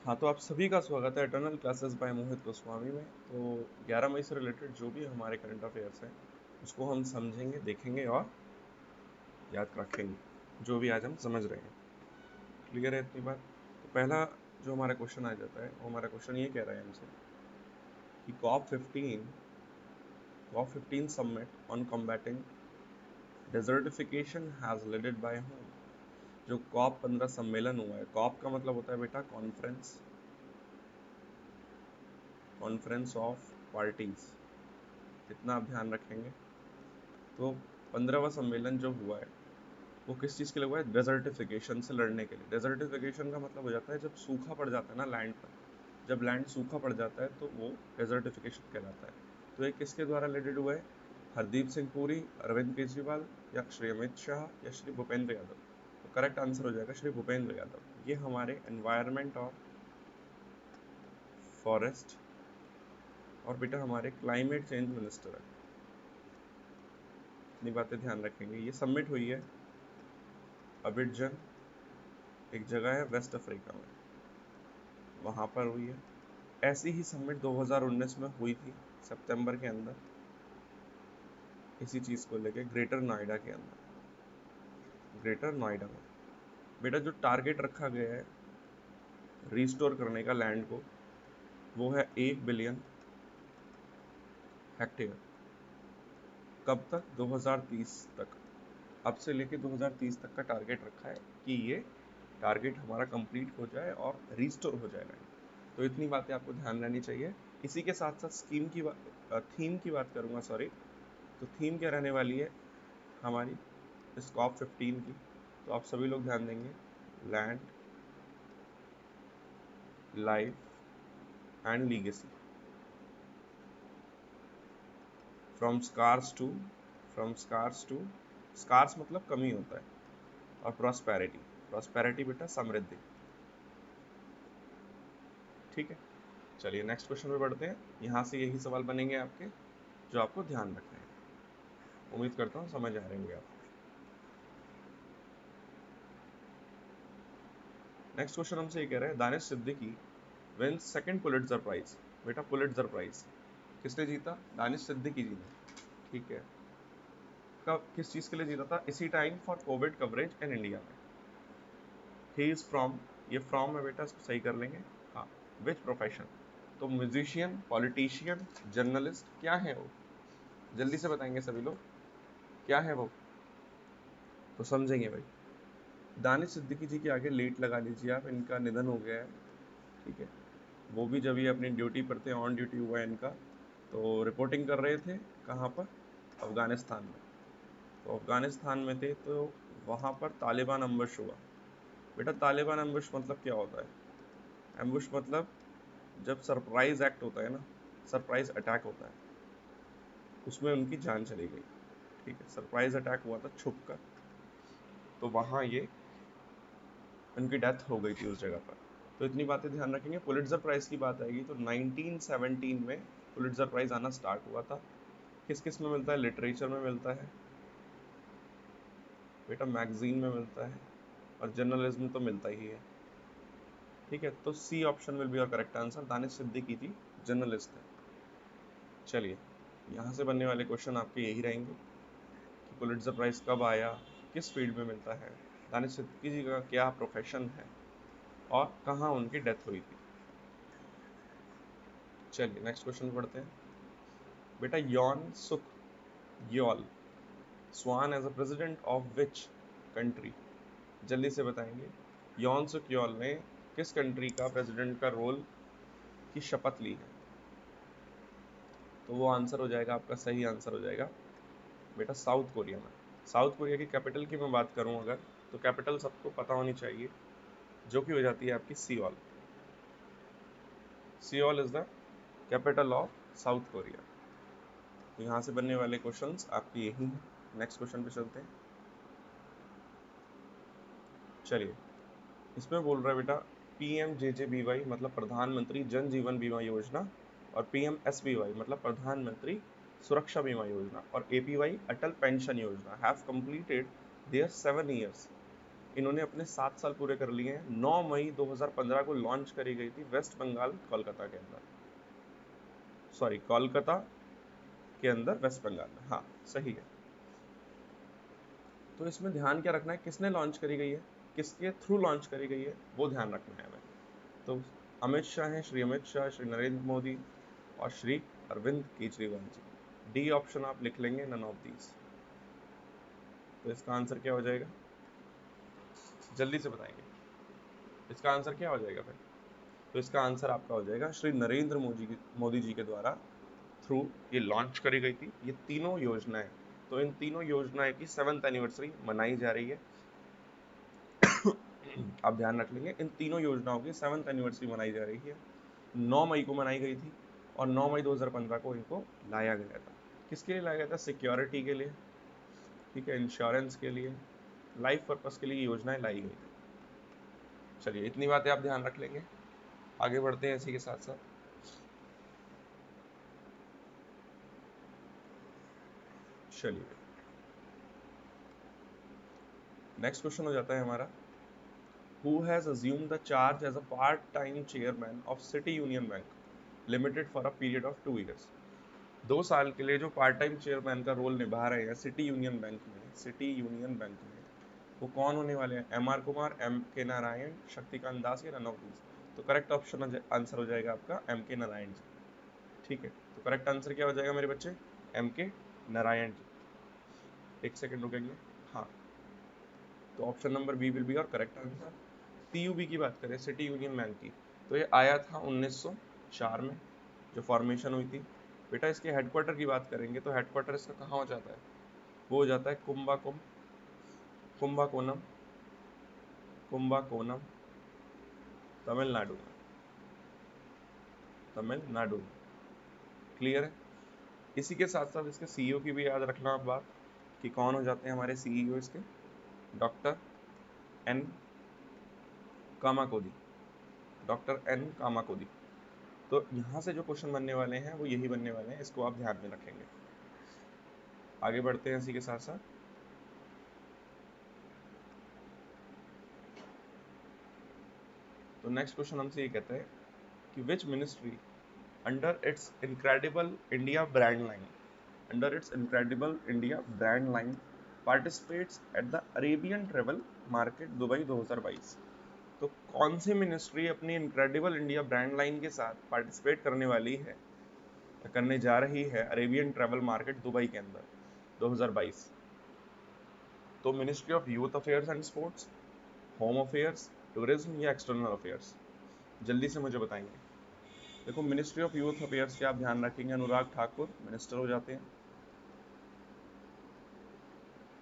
हाँ, तो आप सभी का स्वागत है इटर्नल क्लासेस बाय मोहित गोस्वामी में। तो 11 मई से रिलेटेड जो भी हमारे करंट अफेयर्स हैं उसको हम समझेंगे, देखेंगे और याद रखेंगे, जो भी आज हम समझ रहे हैं। क्लियर है इतनी बात? तो पहला जो हमारा क्वेश्चन आ जाता है वो हमारा क्वेश्चन ये कह रहा है हमसे कि COP15 summit on combating desertification has leaded by home. जो COP15 सम्मेलन हुआ है, कॉप का मतलब होता है बेटा कॉन्फ्रेंस ऑफ पार्टीज, इतना आप ध्यान रखेंगे। तो 15वां सम्मेलन जो हुआ है वो किस चीज़ के लिए हुआ है? डेजर्टिफिकेशन से लड़ने के लिए। डेजर्टिफिकेशन का मतलब हो जाता है जब सूखा पड़ जाता है ना लैंड पर, जब लैंड सूखा पड़ जाता है तो वो डेजर्टिफिकेशन कहलाता है। तो ये किसके द्वारा रिलेटेड हुआ है? हरदीप सिंह पुरी, अरविंद केजरीवाल या श्री अमित शाह या श्री भूपेंद्र यादव? तो करेक्ट आंसर हो जाएगा श्री भूपेंद्र यादव। ये हमारे एनवायरनमेंट और फॉरेस्ट और बेटा हमारे क्लाइमेट चेंज मिनिस्टर है। इतनी बातें ध्यान रखेंगे। ये सबमिट हुई है अबिडजन, एक जगह है वेस्ट अफ्रीका में, वहाँ पर हुई है। ऐसी ही समिट 2019 में हुई थी सितंबर के अंदर, इसी चीज़ को लेके ग्रेटर नोएडा के अंदर, ग्रेटर नोएडा में। बेटा जो टारगेट रखा गया है रिस्टोर करने का लैंड को, वो है 1 बिलियन हेक्टेयर। कब तक? 2030 तक। अब से लेके 2030 तक का टारगेट रखा है कि ये टारगेट हमारा कंप्लीट हो जाए और रिस्टोर हो जाए लैंड। तो इतनी बातें आपको ध्यान रहनी चाहिए। इसी के साथ साथ थीम की बात करूंगा, सॉरी। तो थीम क्या रहने वाली है हमारी इस COP15 की? तो आप सभी लोग ध्यान देंगे, land, life and legacy, from scars to scars मतलब कमी होता है, और प्रॉस्पेरिटी बेटा समृद्धि। ठीक है, चलिए नेक्स्ट क्वेश्चन पे बढ़ते हैं। यहाँ से यही सवाल बनेंगे आपके जो आपको ध्यान रखने हैं। उम्मीद करता हूँ समझ आ रहे होंगे आप। नेक्स्ट क्वेश्चन हमसे ये कह रहा है, Danish Siddiqui win second Pulitzer prize. बेटा पुलिट्जर प्राइज किसने जीता? दानिश सिद्दीकी जी ने। ठीक है, कब, किस चीज़ के लिए जीता था? इसी time for Covid coverage in India में। ही इज फ्रॉम, ये फ्रॉम है बेटा, इसको सही कर लेंगे। हाँ, विच प्रोफेशन? तो म्यूजिशियन, पॉलिटिशियन, जर्नलिस्ट, क्या है वो? जल्दी से बताएंगे सभी लोग, क्या है वो? तो समझेंगे भाई। दानिश सिद्दीकी जी के आगे लेट लगा लीजिए आप, इनका निधन हो गया है। ठीक है, वो भी जब ये अपनी ड्यूटी पर थे, ऑन ड्यूटी हुआ है इनका, तो रिपोर्टिंग कर रहे थे कहाँ पर? अफगानिस्तान में। तो अफगानिस्तान में थे तो वहाँ पर तालिबान अम्बुश हुआ। बेटा तालिबान अम्बुश मतलब क्या होता है? एम्बुश मतलब जब सरप्राइज एक्ट होता है ना, सरप्राइज अटैक होता है, उसमें उनकी जान चली गई। ठीक है, सरप्राइज अटैक हुआ था छुप कर, तो वहाँ ये उनकी डेथ हो गई थी उस जगह पर। तो इतनी बातें ध्यान रखेंगे। पुलिट्जर प्राइज की बात आएगी तो 1917 में पुलिट्जर प्राइज आना स्टार्ट हुआ था। किस किस में मिलता है? लिटरेचर में मिलता है बेटा, मैगजीन में मिलता है, और जर्नलिज्म तो मिलता ही है। ठीक है, तो C option will be your correct answer. Danish Siddiqui ji journalist है। चलिए, यहाँ से बनने वाले क्वेश्चन आपके यही रहेंगे कि पुलिट्जर प्राइज कब आया, किस फील्ड में मिलता है, दानिश सिद्दीकी जी का क्या प्रोफेशन है, और कहाँ उनकी डेथ हुई थी। चलिए नेक्स्ट क्वेश्चन पढ़ते हैं। बेटा Yoon Suk Yeol sworn as a president of which country? जल्दी से बताएंगे। यॉन सुक यॉल ने किस कंट्री का प्रेसिडेंट का रोल की शपथ ली है? तो वो आंसर हो जाएगा आपका, सही आंसर हो जाएगा बेटा साउथ कोरिया में। साउथ कोरिया की कैपिटल की मैं बात करूं अगर, तो कैपिटल सबको पता होनी चाहिए, जो कि हो जाती है आपकी Seoul. Seoul is the capital of south Korea. तो यहाँ से बनने वाले क्वेश्चंस आपके यही हैं। नेक्स्ट क्वेश्चन पे चलते हैं। चलिए, इसमें बोल रहा है बेटा PMJJBY मतलब प्रधानमंत्री जन जीवन बीमा योजना, और PMSBY मतलब प्रधानमंत्री सुरक्षा बीमा योजना, और APY अटल पेंशन योजना हैव कंप्लीटेड देयर 7 years। इन्होंने अपने 7 साल पूरे कर लिए हैं। 9 मई 2015 को लॉन्च करी गई थी वेस्ट बंगाल कोलकाता के अंदर, सॉरी कोलकाता के अंदर वेस्ट बंगाल में, हाँ सही है। तो इसमें ध्यान क्या रखना है, किसने लॉन्च करी गई है, किसके थ्रू लॉन्च करी गई है, वो ध्यान रखना है हमें। तो अमित शाह हैं, श्री अमित शाह, श्री नरेंद्र मोदी और श्री अरविंद केजरीवाल जी। डी ऑप्शन आप लिख लेंगे, नन ऑफ दीज। तो इसका आंसर क्या हो जाएगा, जल्दी से बताएंगे इसका आंसर क्या हो जाएगा फिर। तो इसका आंसर आपका हो जाएगा श्री नरेंद्र मोदी जी के द्वारा थ्रू ये लॉन्च करी गई थी ये तीनों योजनाएं। तो इन तीनों योजनाएं की 7th एनिवर्सरी मनाई जा रही है। आप ध्यान रख लेंगे, इन तीनों योजनाओं की 7th एनिवर्सरी मनाई जा रही है। 9 मई को मनाई गई थी और 9 मई 2015 को इनको लाया गया था। किसके लिए लाया गया था, सिक्योरिटी के लिए, ठीक है, इंश्योरेंस के लिए, लाइफ पर्पस के लिए योजनाएं लाई गई थी। चलिए इतनी बातें आप ध्यान रख लेंगे, आगे बढ़ते हैं इसी के साथ साथ। चलिए नेक्स्ट क्वेश्चन हो जाता है हमारा, who has assumed the charge as a part-time chairman of City Union Bank Limited for a period of 2 years। 2 साल के लिए जो पार्ट टाइम चेयरमैन का रोल निभा रहे हैं सिटी यूनियन बैंक में, सिटी यूनियन बैंक में, वो कौन होने वाले हैं, एम आर कुमार, एम के नारायण, शक्तिकांत दास या रन ऑफ दीज। तो करेक्ट ऑप्शन आंसर हो जाएगा आपका एम के नारायण जी, ठीक है। तो करेक्ट आंसर क्या हो जाएगा मेरे बच्चे, एम के नारायण जी। एक सेकेंड रुकेंगे, हाँ। तो option number B will be our correct answer. CUB की बात करें, सिटी यूनियन बैंक की, तो ये आया था 1904 में जो फॉर्मेशन हुई थी। बेटा इसके हेडक्वार्टर की बात करेंगे तो हेडक्वार्टर इसका कहाँ हो जाता है, वो हो जाता है कुंभाकोनम, कुंभाकोनम तमिलनाडु में, तमिलनाडु में। क्लियर है। इसी के साथ साथ इसके सीईओ की भी याद रखना आप बात, कि कौन हो जाते हैं हमारे सीईओ इसके, डॉक्टर एन कामाकोदी, डॉक्टर एन कामाकोदी। तो यहाँ से जो क्वेश्चन बनने वाले हैं वो यही बनने वाले हैं, इसको आप ध्यान में रखेंगे। आगे बढ़ते हैं इसी के साथ साथ। तो नेक्स्ट क्वेश्चन हमसे ये कहता है कि which ministry under its incredible India brand line, under its incredible India brand line participates at the Arabian travel market Dubai 2022। तो कौन सी मिनिस्ट्री अपनी इनक्रेडिबल इंडिया ब्रांड लाइन के साथ पार्टिसिपेट करने वाली है, करने जा रही है अरेबियन ट्रेवल मार्केट दुबई के अंदर 2022। तो ministry of youth affairs and sports, home affairs, tourism या एक्सटर्नल अफेयर्स, जल्दी से मुझे बताएंगे। देखो मिनिस्ट्री ऑफ यूथ अफेयर्स के आप ध्यान रखेंगे, अनुराग ठाकुर मिनिस्टर हो जाते हैं।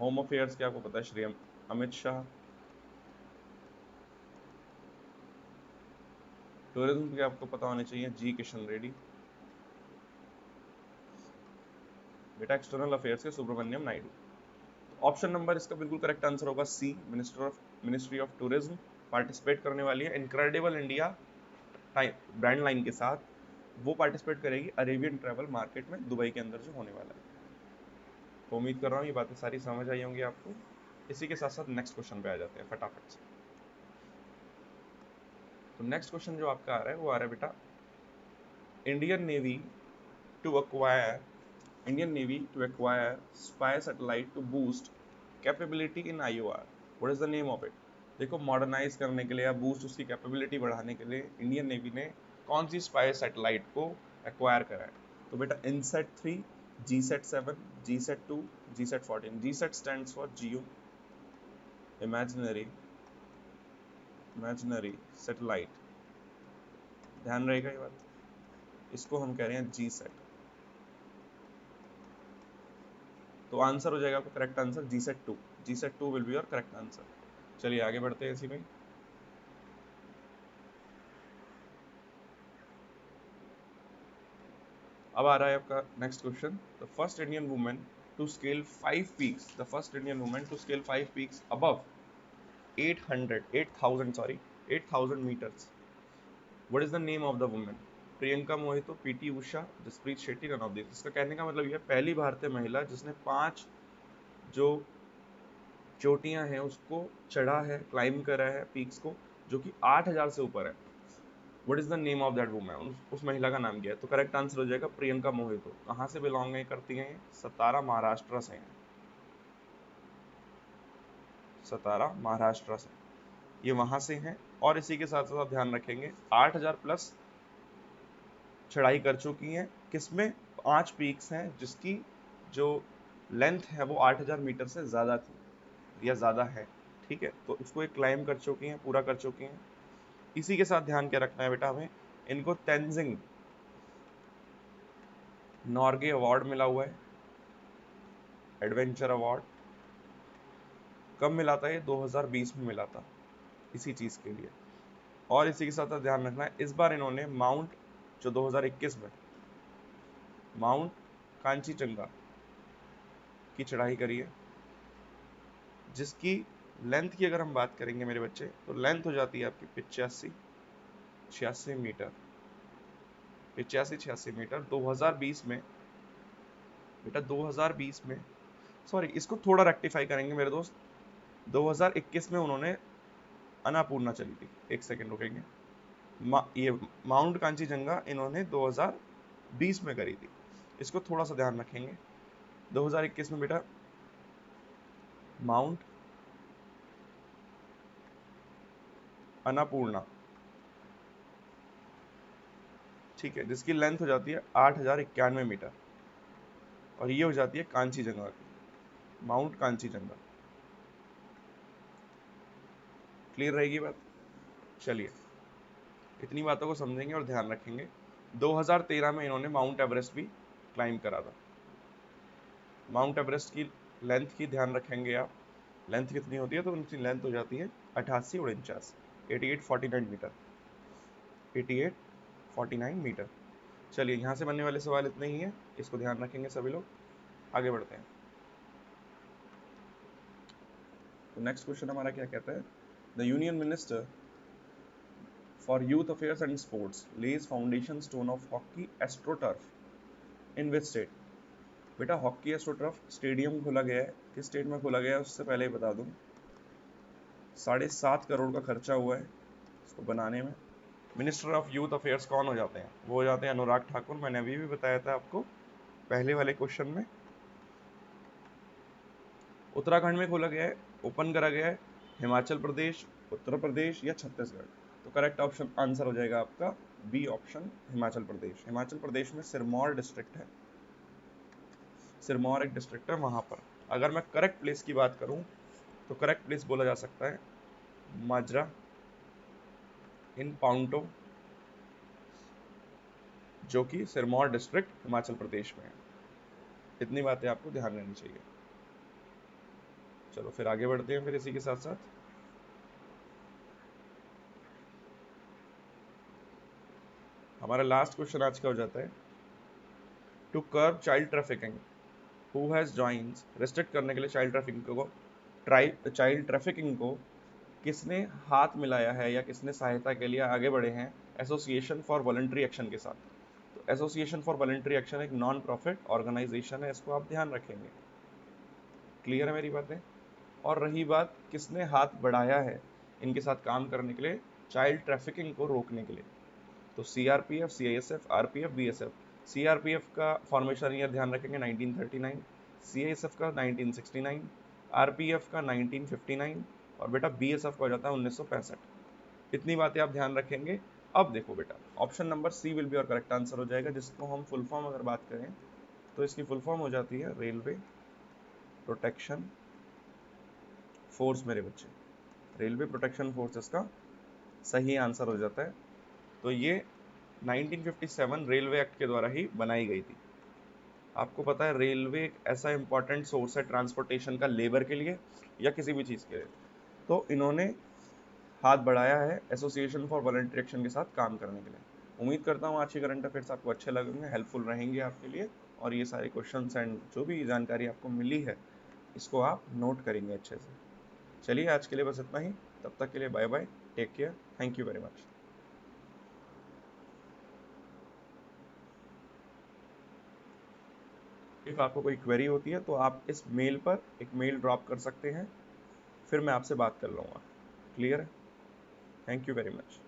होम अफेयर्स के आपको पता है श्री अमित शाह। टूरिज्म के आपको पता होने चाहिए जी किशन रेड्डी। बेटा एक्सटर्नल अफेयर्स के सुब्रमण्यम नायडू। ऑप्शन नंबर इसका बिल्कुल करेक्ट आंसर होगा सी, मिनिस्ट्री ऑफ टूरिज्म पार्टिसिपेट करने वाली है इनक्रेडिबल इंडिया ब्रांड लाइन के साथ। वो पार्टिसिपेट करेगी अरेबियन ट्रैवल मार्केट में दुबई के अंदर जो होने वाला है। तो उम्मीद कर रहा हूँ ये बातें सारी समझ आई होंगी आपको। इसी के साथ साथ नेक्स्ट क्वेश्चन पे आ जाते हैं फटाफट से। तो नेक्स्ट क्वेश्चन जो आपका आ रहा है वो आ रहा है बेटा, Indian navy to acquire spy satellite to boost capability in IOR, what is the name of it. देखो मॉडर्नाइज करने के लिए या बूस्ट उसकी कैपेबिलिटी बढ़ाने के लिए इंडियन नेवी ने कौन सी स्पाई सैटेलाइट को एक्वायर करा है। तो बेटा INSAT 3, GSAT 7, GSAT 2, GSAT 14। GSAT stands for geo imaginary satellite, ध्यान रहेगा ये बात, इसको हम कह रहे हैं जी सेट। तो आंसर हो जाएगा आपका correct answer GSAT 2 will be your correct answer. चलिए आगे बढ़ते हैं इसी में। अब आ रहा है आपका next question, the first Indian women to scale 5 peaks, the first Indian women to scale 5 peaks above 8,000 metres, what is the name of the women. Priyanka Mohite, PT Usha, Jasprit Shetty, none of this. इसका कहने का मतलब यह पहली भारतीय महिला जिसने 5 जो चोटियां हैं उसको चढ़ा है, क्लाइम करा है पीक्स को, जो कि 8000 से ऊपर है। What is the name of that woman, उस महिला का नाम क्या है? तो करेक्ट आंसर हो जाएगा प्रियंका मोहितो। कहाँ से बिलोंग करती हैं? सतारा महाराष्ट्र से हैं, सतारा महाराष्ट्र से ये वहां से हैं। और इसी के साथ साथ आप ध्यान रखेंगे 8000 प्लस चढ़ाई कर चुकी हैं। किसमें? 5 पीक्स हैं जिसकी जो लेंथ है वो 8000 मीटर से ज़्यादा थी या ज़्यादा है, ठीक है। तो उसको एक क्लाइम कर चुकी हैं, पूरा कर चुकी हैं। इसी के साथ ध्यान क्या रखना है बेटा हमें, इनको तेंजिंग नॉर्गे अवार्ड मिला हुआ है, एडवेंचर अवार्ड। कब मिला था ये? 2020 में मिला था इसी चीज़ के लिए। और इसी के साथ साथ ध्यान रखना है इस बार इन्होंने माउंट, जो 2021 में माउंट कांचीजंगा की चढ़ाई करी है, जिसकी लेंथ की अगर हम बात करेंगे मेरे बच्चे, तो लेंथ हो जाती है आपकी 85-86 मीटर, 85-86 मीटर 2020 में। बेटा 2020 में, सॉरी इसको थोड़ा रेक्टिफाई करेंगे मेरे दोस्त, 2021 में उन्होंने अन्नपूर्णा चली थी। एक सेकेंड रुकेंगे, ये माउंट कांचीजंगा इन्होंने 2020 में करी थी, इसको थोड़ा सा ध्यान रखेंगे। 2021 में बेटा माउंट अन्नपूर्णा, ठीक है, जिसकी लेंथ हो जाती है 8091 मीटर, और ये हो जाती है कांचीजंगा की, माउंट कांचीजंगा। क्लियर रहेगी बात? चलिए इतनी बातों को समझेंगे और ध्यान रखेंगे। 2013 में इन्होंने माउंट एवरेस्ट भी क्लाइम करा था। माउंट एवरेस्ट की लेंथ की ध्यान रखेंगे आप, लेंथ कितनी होती है? तो उनकी लेंथ हो जाती है 8849, 8849 मीटर, 8849 मीटर। चलिए यहाँ से बनने वाले सवाल इतने ही हैं, इसको ध्यान रखेंगे सभी लोग। आगे बढ़ते हैं। तो नेक्स्ट क्वेश्चन हमारा क्या कहता है, the union minister for youth affairs and sports lays foundation stone of hockey astroturf in which state? बेटा हॉकी एस्ट्रोटर्फ स्टेडियम खोला गया है, किस स्टेट में खोला गया है उससे पहले ही बता दूं, 7.5 करोड़ का खर्चा हुआ है इसको बनाने में। मिनिस्टर ऑफ यूथ अफेयर्स कौन हो जाते हैं? वो हो जाते हैं अनुराग ठाकुर। मैंने अभी भी बताया था आपको पहले वाले क्वेश्चन में। उत्तराखंड में खोला गया है, ओपन करा गया है, हिमाचल प्रदेश, उत्तर प्रदेश या छत्तीसगढ़? तो करेक्ट ऑप्शन आंसर हो जाएगा आपका बी ऑप्शन, हिमाचल प्रदेश। हिमाचल प्रदेश में सिरमौर डिस्ट्रिक्ट है, सिरमौर एक डिस्ट्रिक्ट है वहां पर। अगर मैं करेक्ट प्लेस की बात करूं तो करेक्ट प्लेस बोला जा सकता है माजरा इन पाउंटो, जो कि सिरमौर डिस्ट्रिक्ट हिमाचल प्रदेश में है। इतनी बातें आपको ध्यान रहनी चाहिए। चलो फिर आगे बढ़ते हैं फिर इसी के साथ साथ। हमारा लास्ट क्वेश्चन आज का हो जाता है, to curb child trafficking who has joins, restrict करने के लिए चाइल्ड ट्रैफिकिंग को, चाइल्ड ट्रैफिकिंग को किसने हाथ मिलाया है या किसने सहायता के लिए आगे बढ़े हैं? एसोसिएशन फॉर वॉलंटरी एक्शन के साथ। तो एसोसिएशन फॉर वॉलंटरी एक्शन एक नॉन प्रॉफिट ऑर्गेनाइजेशन है, इसको आप ध्यान रखेंगे। क्लियर है मेरी बातें? और रही बात किसने हाथ बढ़ाया है इनके साथ काम करने के लिए, चाइल्ड ट्रैफिकिंग को रोकने के लिए, तो CRPF, CISF, RPF, BSF. CRPF का फॉर्मेशन ईयर ध्यान रखेंगे 1939, सीआईएसएफ का 1969, आरपीएफ का 1959, और बेटा बीएसएफ का हो जाता है 1965। इतनी बातें आप ध्यान रखेंगे। अब देखो बेटा option number C will be our correct answer हो जाएगा, जिसको हम फुल फॉर्म अगर बात करें तो इसकी फुल फॉर्म हो जाती है रेलवे प्रोटेक्शन फोर्स। मेरे बच्चे रेलवे प्रोटेक्शन फोर्स इसका सही आंसर हो जाता है। तो ये 1957 रेलवे एक्ट के द्वारा ही बनाई गई थी। आपको पता है रेलवे एक ऐसा इंपॉर्टेंट सोर्स है ट्रांसपोर्टेशन का, लेबर के लिए या किसी भी चीज़ के लिए। तो इन्होंने हाथ बढ़ाया है एसोसिएशन फॉर वॉलंटरी एक्शन के साथ काम करने के लिए। उम्मीद करता हूँ आज के करंट अफेयर्स आपको अच्छे लगेंगे, हेल्पफुल रहेंगे आपके लिए, और ये सारे क्वेश्चंस एंड जो भी जानकारी आपको मिली है इसको आप नोट करेंगे अच्छे से। चलिए आज के लिए बस इतना ही, तब तक के लिए bye bye, take care, thank you very much. If आपको कोई क्वेरी होती है तो आप इस मेल पर एक मेल ड्रॉप कर सकते हैं, फिर मैं आपसे बात कर लूँगा। क्लियर है? Thank you very much.